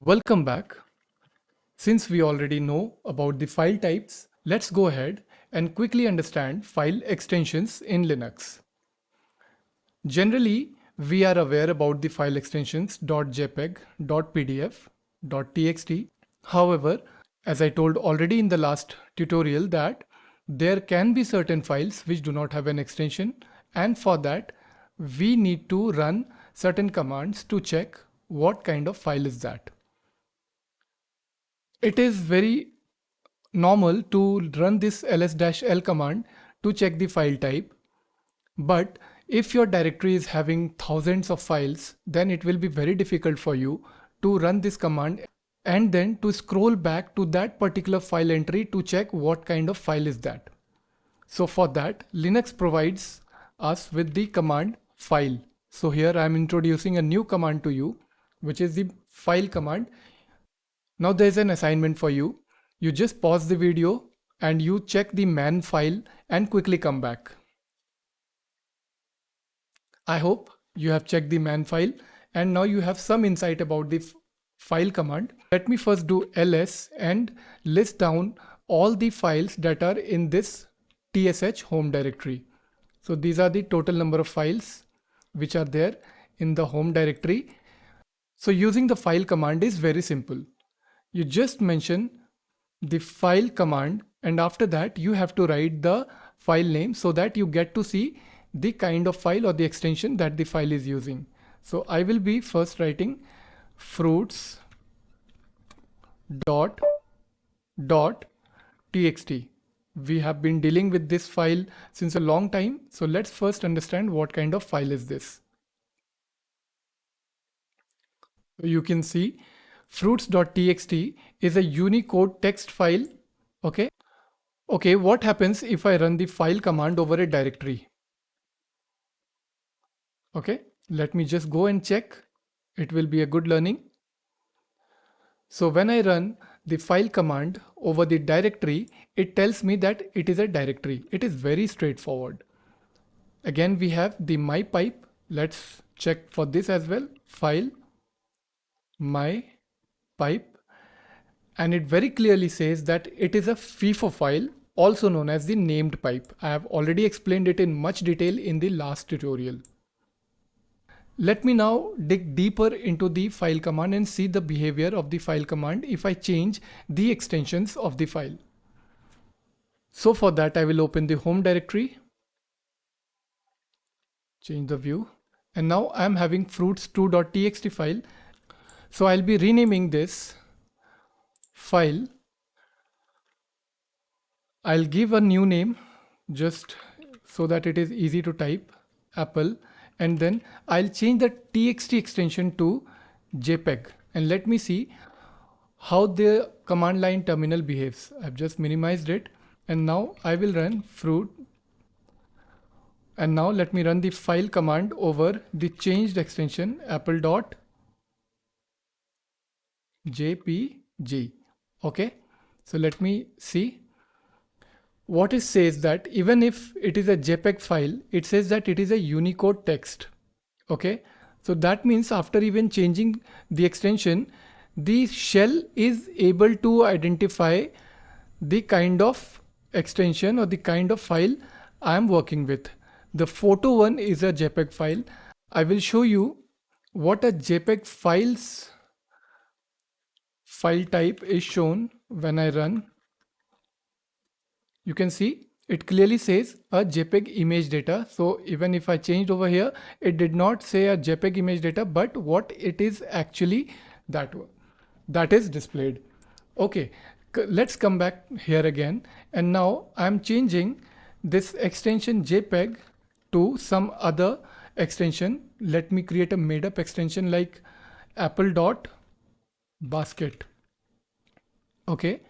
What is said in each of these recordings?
Welcome back. Since we already know about the file types, let's go ahead and quickly understand file extensions in Linux. Generally, we are aware about the file extensions .jpeg, .pdf, .txt. However, as I told already in the last tutorial that there can be certain files which do not have an extension, and for that we need to run certain commands to check what kind of file is that. It is very normal to run this ls-l command to check the file type. But if your directory is having thousands of files, then it will be very difficult for you to run this command and then to scroll back to that particular file entry to check what kind of file is that. So for that, Linux provides us with the command file. So here I am introducing a new command to you, which is the file command. Now there's an assignment for you. You just pause the video and you check the man file and quickly come back. I hope you have checked the man file and now you have some insight about the file command. Let me first do ls and list down all the files that are in this tsh home directory. So these are the total number of files which are there in the home directory. So using the file command is very simple. You just mention the file command and after that you have to write the file name so that you get to see the kind of file or the extension that the file is using. So I will be first writing fruits dot txt. We have been dealing with this file since a long time, so let's first understand what kind of file is this. So you can see fruits.txt is a Unicode text file. Okay, what happens if I run the file command over a directory? Okay, let me just go and check. It will be a good learning. So when I run the file command over the directory, it tells me that it is a directory. It is very straightforward. Again, we have the my pipe. Let's check for this as well. File my pipe, and it very clearly says that it is a FIFO file, also known as the named pipe. I have already explained it in much detail in the last tutorial. Let me now dig deeper into the file command and see the behavior of the file command if I change the extensions of the file. So for that, I will open the home directory, change the view, and now I am having fruits2.txt file. So I'll be renaming this file. I'll give a new name just so that it is easy to type, Apple, and then I'll change the txt extension to JPEG and let me see how the command line terminal behaves. I've just minimized it and now I will run fruit, and now let me run the file command over the changed extension apple.jpg. Okay, so let me see. What it says that even if it is a JPEG file, it says that it is a Unicode text. Okay, so that means after even changing the extension, the shell is able to identify the kind of extension or the kind of file I am working with. The photo one is a JPEG file. I will show you what a JPEG file type is shown when I run. You can see it clearly says a JPEG image data. So even if I changed over here, it did not say a JPEG image data, but what it is actually that is displayed. Okay, let's come back here again. And now I'm changing this extension JPEG to some other extension. Let me create a made up extension like apple.basket. Okay.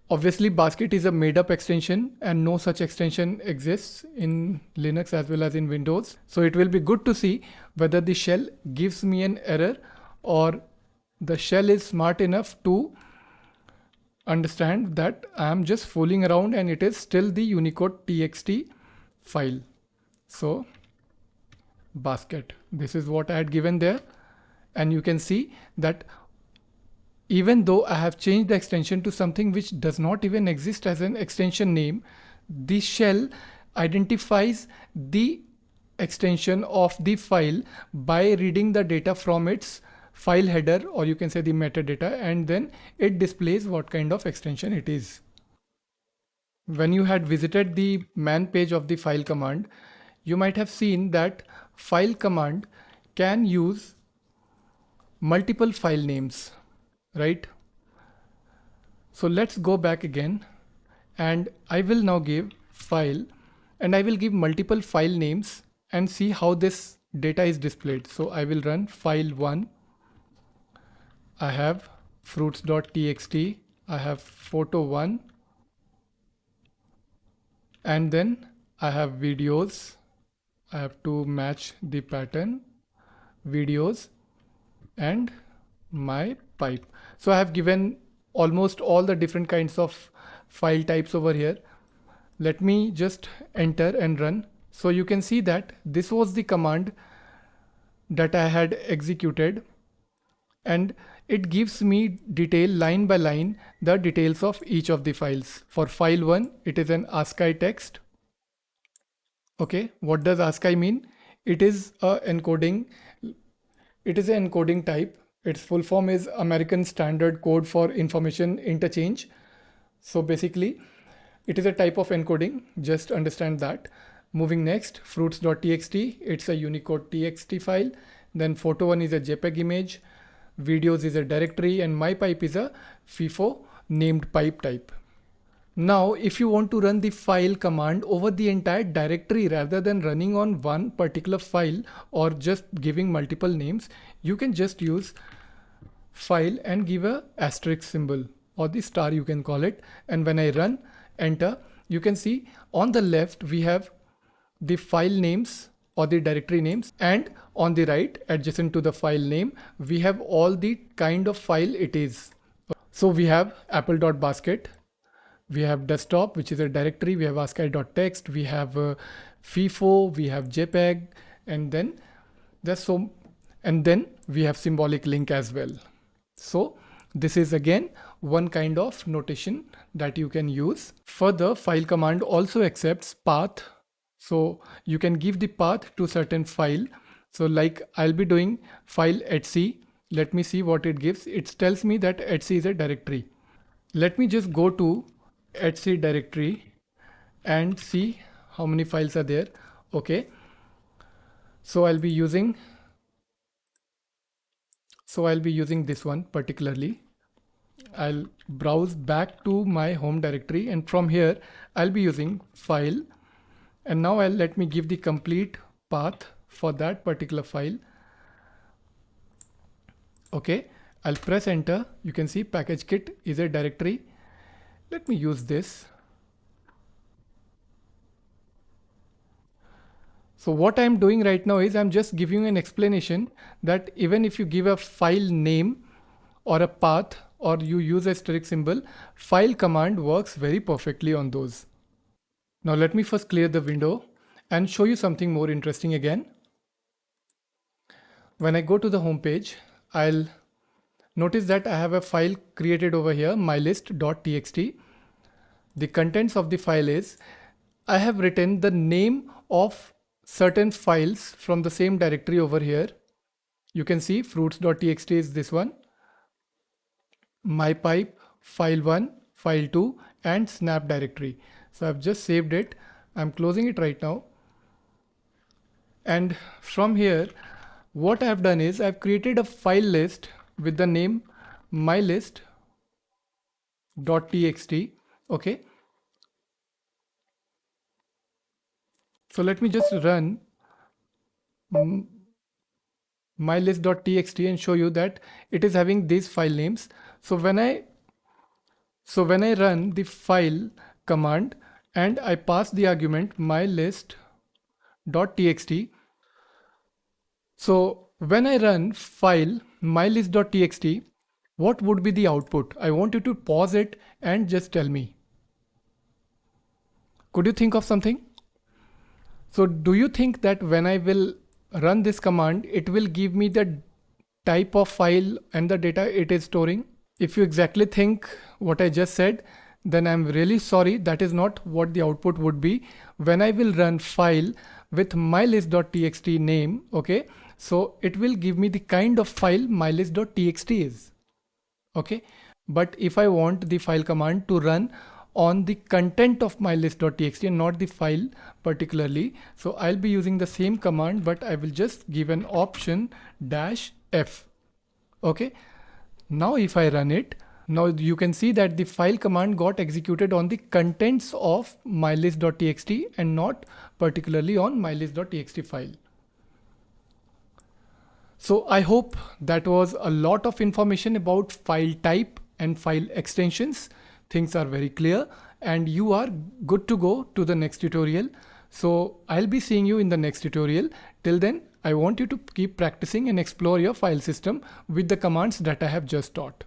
Obviously, basket is a made up extension and no such extension exists in Linux as well as in Windows. So it will be good to see whether the shell gives me an error or the shell is smart enough to understand that I am just fooling around and it is still the Unicode txt file. So basket, this is what I had given there. And you can see that even though I have changed the extension to something which does not even exist as an extension name, the shell identifies the extension of the file by reading the data from its file header, or you can say the metadata, and then it displays what kind of extension it is. When you had visited the man page of the file command, you might have seen that file command can use multiple file names, right? So let's go back again, and I will now give file, and I will give multiple file names and see how this data is displayed. So I will run file1. I have fruits.txt. I have photo1, and then I have videos. I have to match the pattern, videos, and my pipe. So I have given almost all the different kinds of file types over here. Let me just enter and run. So you can see that this was the command that I had executed, and it gives me detail line by line the details of each of the files. For file 1, it is an ASCII text. Okay, what does ASCII mean? It is a encoding. It is an encoding type. Its full form is American Standard Code for Information Interchange. So basically, it is a type of encoding. Just understand that. Moving next, fruits.txt. It's a Unicode txt file. Then photo1 is a JPEG image. Videos is a directory, and my pipe is a FIFO named pipe type. Now, if you want to run the file command over the entire directory rather than running on one particular file or just giving multiple names, you can just use file and give a asterisk symbol, or the star you can call it. And when I run enter, you can see on the left we have the file names or the directory names, and on the right adjacent to the file name we have all the kind of file it is. So we have apple.basket, we have desktop, which is a directory, we have ASCII.txt, we have FIFO, we have JPEG, and then we have symbolic link as well. So this is again one kind of notation that you can use. Further, file command also accepts path. So you can give the path to certain file. So like I'll be doing file etc. Let me see what it gives. It tells me that etc is a directory. Let me just go to etc directory and see how many files are there. Okay. So I'll be using this one particularly. I'll browse back to my home directory, and from here I'll be using file, and now let me give the complete path for that particular file. Okay, I'll press enter. You can see package kit is a directory. Let me use this. So what I'm doing right now is I'm just giving an explanation that even if you give a file name or a path, or you use a asterisk symbol, file command works very perfectly on those. Now let me first clear the window and show you something more interesting again. When I go to the home page, I'll notice that I have a file created over here, mylist.txt. The contents of the file is, I have written the name of certain files from the same directory over here. You can see fruits.txt is this one, my pipe, file1, file2, and snap directory. So I've just saved it. I'm closing it right now. And from here, what I've done is I've created a file list with the name mylist.txt. Okay. So let me just run mylist.txt and show you that it is having these file names. So when I run the file command and I pass the argument mylist.txt, so when I run file mylist.txt, what would be the output? I want you to pause it and just tell me. Could you think of something? So do you think that when I will run this command, it will give me the type of file and the data it is storing. If you exactly think what I just said, then I'm really sorry, that is not what the output would be. When I will run file with mylist.txt name, okay, so it will give me the kind of file mylist.txt is. Okay, but if I want the file command to run on the content of mylist.txt and not the file particularly, so I'll be using the same command, but I will just give an option -f. Okay, now if I run it, now you can see that the file command got executed on the contents of mylist.txt and not particularly on mylist.txt file. So I hope that was a lot of information about file type and file extensions. Things are very clear and you are good to go to the next tutorial. So I'll be seeing you in the next tutorial. Till then, I want you to keep practicing and explore your file system with the commands that I have just taught.